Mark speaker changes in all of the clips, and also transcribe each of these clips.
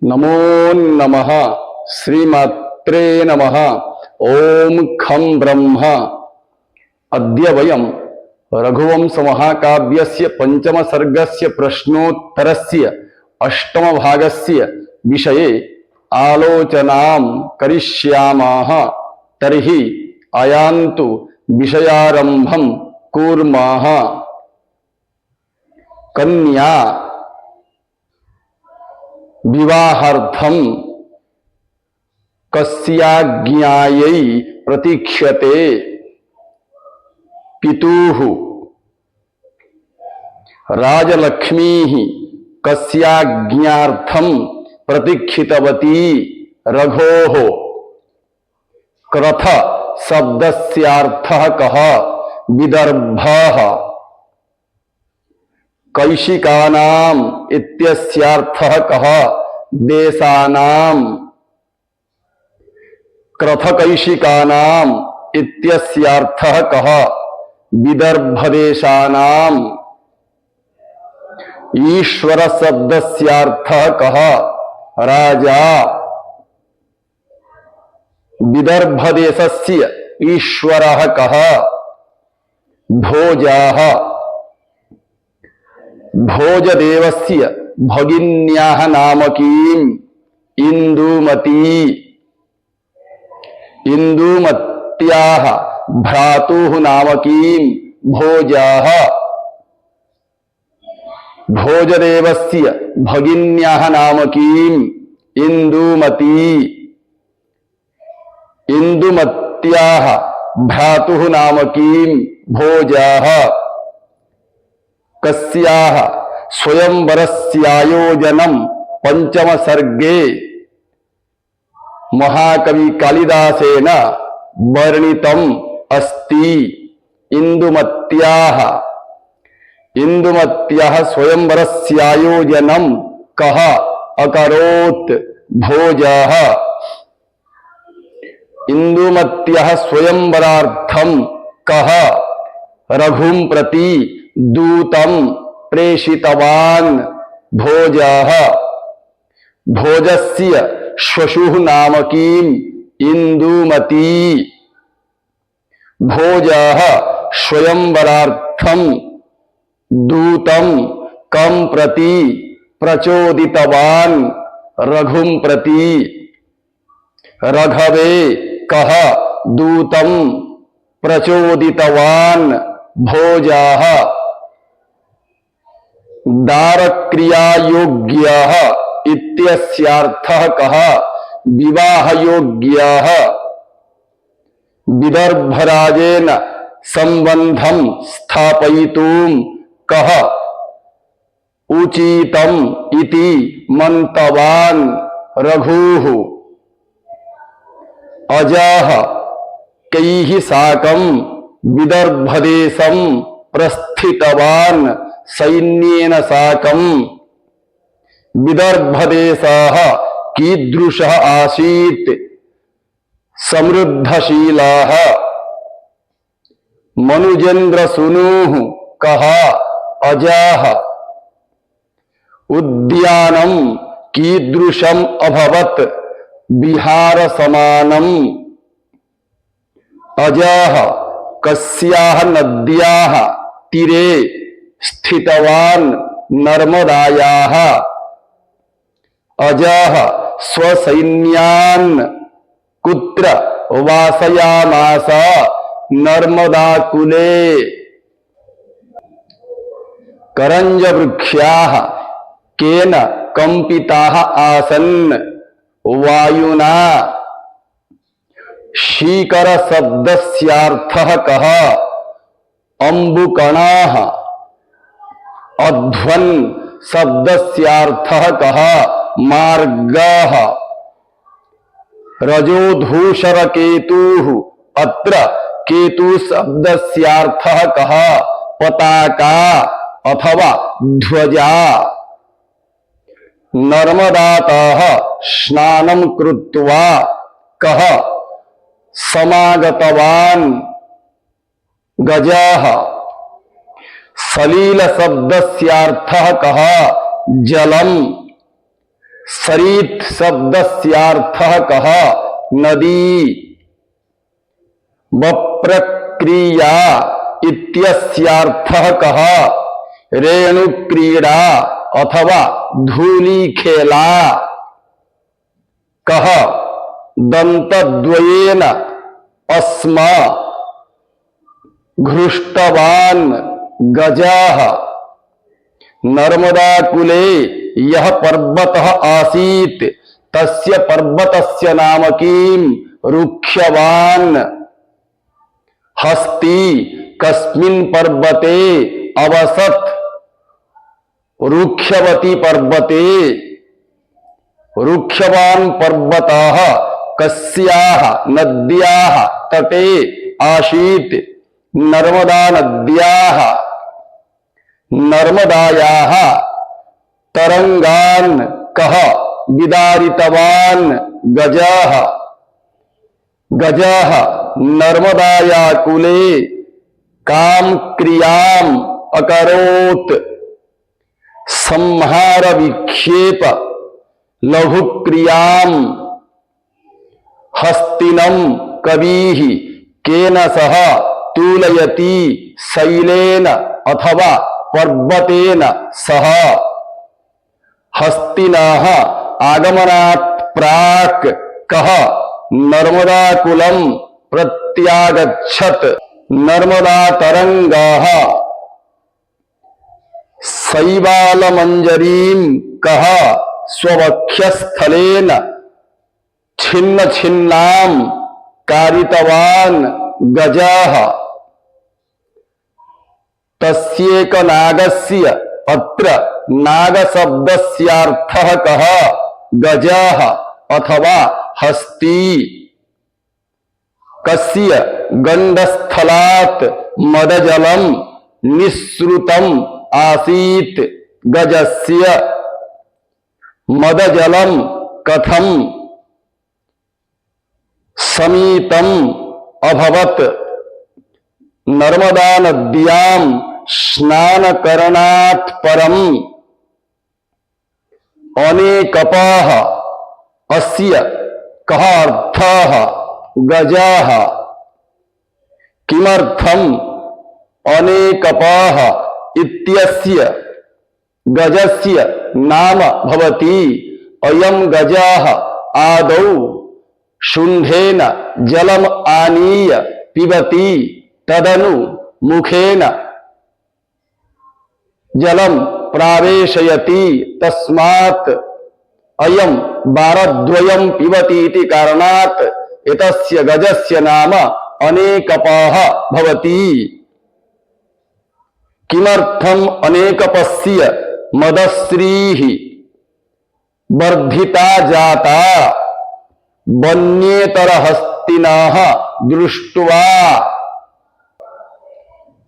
Speaker 1: नमो नमः श्रीमात्रे नमः। ओम खं ब्रह्म। अद्य वयं रघुवंश महाकाव्यस्य पंचम सर्गस्य प्रश्नोत्तरस्य अष्टम भागस्य विषये आलोचनां करिष्यामः। तर्हि आयान्तु विषयारम्भं कुर्मः। कन्या विवाहार्थं कस्याज्ञायै प्रतीक्ष्यते? पितुः। राजलक्ष्मीः कस्याज्ञार्थं प्रतीक्षितवती? रघोः। क्रथ शब्दस्यार्थः कः? विदर्भः। कैशिकानाम् इत्यस्यार्थः कः? देशानाम्। क्रथकैशिकानाम् इत्यस्यार्थः कः? विदर्भदेशानाम्। ईश्वर शब्दस्यार्थः कः? राजा। विदर्भदेशस्य ईश्वरः कः? भोजः। भोजदेवस्य भगिन्याः नामकीम् इन्दुमती। इन्दुमत्याः भ्रातुः नामकीम् भोजः। भोजदेवस्य भगिन्याः नामकीम् इन्दुमती। इन्दुमत्याः भ्रातुः नामकीम् भोजः। कस्याः स्वयंवरस्यायोजनं पंचम सर्गे महाकवि कालिदासेन वर्णितम् अस्ति। इन्दुमत्याः। इन्दुमत्याः स्वयंवरस्यायोजनं कः अकरोत्? भोजः। इन्दुमत्याः स्वयंवरार्थं कः रघुं प्रति दूतं प्रेषितवान्? भोजः। भोजस्य श्वशुः नामकीम् इन्दुमती। भोजः स्वयंवरार्थं दूतं कं प्रति प्रचोदितवान्? रघुं प्रति। रघवे कः दूतं प्रचोदितवान्? भोजः। दारक्रियायोग्यः इत्यस्यार्थः कः? विवाहयोग्यः। विदर्भराजेन संबंधं स्थापयितुं कः उचितम् इति मन्तवान्? रघुः। अजः कैः साकं विदर्भदेशं प्रस्थितवान्? सैन्येन साकं। विदर्भदेशः कीदृशः आसीत्? समृद्धशीलः। मनुजेन्द्रसूनुः कः? अजः। उद्यानं कीदृशम् अभवत्? विहार समानम्। अजः कस्याः नद्याः तीरे स्थितवान्? नर्मदायाः। अजः स्वसैन्यान् कुत्र वासयामास? नर्मदाकूले। करञ्जवृक्षाः केन कम्पिताः आसन्? वायुना। शीकर शब्दस्यार्थः कः? अम्बुकणाः। अध्वन् शब्दस्यार्थः कः? मार्गः। रजोधूसरकेतुः अत्र केतु शब्दस्यार्थः कः? पताका अथवा ध्वजा। नर्मदातः स्नानं कृत्वा कः समागतवान्? गजः। सलील शब्दस्यार्थः कः? जलम्। सरित शब्दस्यार्थः कः नदी वप्रक्रिया इत्यस्यार्थः कः रेणुक्रीड़ा अथवा धूलिखेला कः दन्तद्वयेन अस्म घृष्टवान् गजः नर्मदाकुले यह पर्वतः आसीत् तस्य पर्वतस्य नाम किम् रुक्ष्यवान् हस्ती कस्मिन् पर्वते अवसत् रुक्ष्यवती पर्वते रुक्ष्यवान् पर्वतः कस्याः नद्याः तटे आसीत् नर्मदा नद्याः नर्मदायाः तरंगान् कः विदारितवान् गजः गजः नर्मदाया कूले काम क्रियाम् अकरोत् संहार विक्षेप लघु क्रियाम् हस्तिनं कविः केन सह तूलयति शैलेन अथवा पर्वतेन सह हस्तिनः आगमनात् प्राक् कः नर्मदाकुलं प्रत्यागच्छत् नर्मदा तरंगाः शैवालमंजरीं कः स्ववक्षस्थलेन छिन्न छिन्नां कारितवान् गजः तस्येकनागस्य अत्र नागशब्दस्यार्थः कः गजः अथवा हस्ती कस्य गंडस्थलात् मदजलं निःसृतम् आसीत् गजस्य मदजलं कथं समीतम् अभवत् नर्मदा नद्यां स्नानकरणात् परम् अनेकपाः अस्य कः अर्थः गजः किमर्थम् अनेकपाः इत्यस्य गजस्य नाम भवति अयं गजः आदौ शुण्ढेन जलम् आनीय पिबति तदनु मुखेन जलम् प्रावेशयति तस्मात् अयं बारद्वयं पिबति इति कारणात् एतस्य गजस्य नाम अनेकपाः भवति किमर्थम् अनेकपस्य मदश्रीः वर्धिता जाता वन्येतरहस्तिनः दृष्ट्वा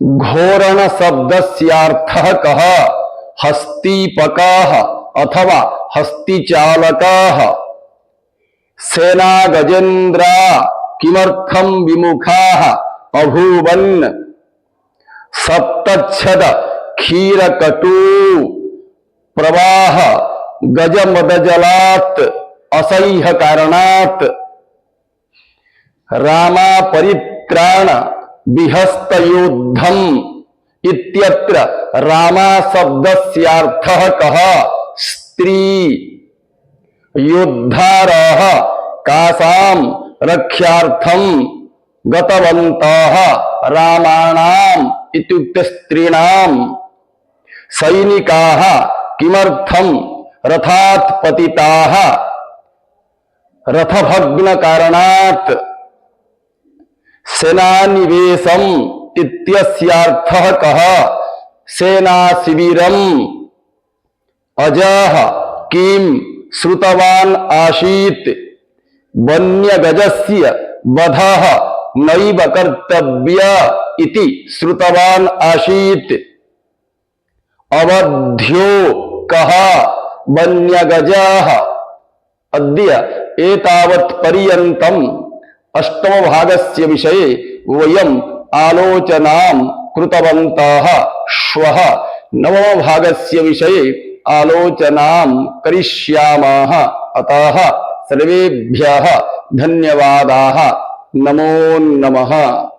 Speaker 1: घोरण शब्दस्यार्थः कः हस्तीपकाः अथवा हस्तिचालकाः सेना गजेन्द्रा किमर्थं विमुखाः अभूवन् सप्तच्छद क्षीरकटू प्रवाह गजमदजलात् असह्य कारणात् रामा परित्राण विहस्तयोद्धम् इत्यत्र रामा शब्दस्यार्थः कः स्त्री योद्धारः कासां रक्षार्थं गतवन्तः रामाणाम् इत्युक्ते स्त्रीणां सैनिकाः किमर्थं रथात् पतिताः रथभग्न कारणात् सेनानिवेशम् इत्यस्यार्थः कः सेनाशिबिरम् अजः किं श्रुतवान् आसीत् वन्यगजस्य वधः नैव कर्तव्य इति श्रुतवान् आसीत् अवध्यो कः वन्यगजः अद्य एतावत् पर्यन्तम् अष्टमभागस्य विषये वयम् आलोचनां कृतवन्तः। श्वः नवमभागस्य विषये आलोचनां करिष्यामः। अतः सर्वेभ्यः धन्यवादाः। नमो नमः।